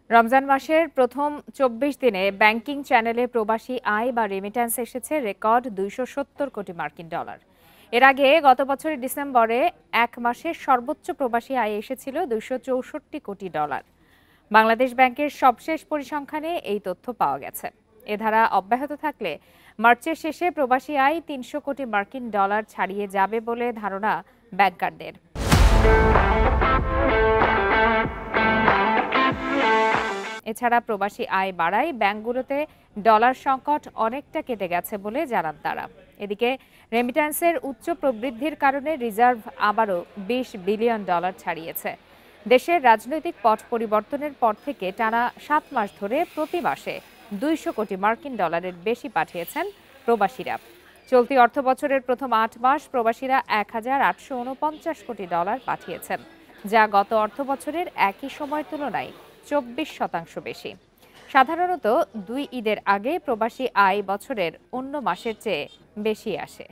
রমজান মাসের প্রথম ২৪ দিনে ব্যাংকিং চ্যানেলে প্রবাসী আয় বা রেমিট্যান্স এসেছে রেকর্ড $২৭০ কোটি মার্কিন ডলার। এর আগে গত বছরের ডিসেম্বরে এক মাসে সর্বোচ্চ প্রবাসী আয় এসেছিল $২৬৪ কোটি ডলার। বাংলাদেশ ব্যাংকের সবশেষ পরিসংখ্যানে এই তথ্য পাওয়া গেছে। এ ধারা অব্যাহত থাকলে মার্চের শেষে প্রবাসী আয় ৩০০ কোটি মার্কিন ডলার ছাড়িয়ে যাবে বলে ধারণা ব্যাংকারদের। এছাড়া প্রবাসী আয় বাড়ায় ব্যাংকগুলোতে ডলার সংকট অনেকটা কেটে গেছে বলে জানান তারা। এদিকে রেমিট্যান্সের উচ্চ প্রবৃদ্ধির কারণে রিজার্ভ আবারও $২০ বিলিয়ন ছাড়িয়েছে। দেশের রাজনৈতিক পট পরিবর্তনের পর থেকে টানা ৭ মাস ধরে প্রতি মাসে ২০০ কোটি মার্কিন ডলারের বেশি পাঠিয়েছেন প্রবাসীরা। চলতি অর্থবছরের প্রথম ৮ মাস প্রবাসীরা ১,৮৪৯ কোটি ডলার পাঠিয়েছেন, যা গত অর্থবছরের একই সময়ের তুলনায় ২৪% বেশি। সাধারণত ২ ঈদের আগে প্রবাসী আয় বছরের অন্য মাসের চেয়ে বেশি আসে।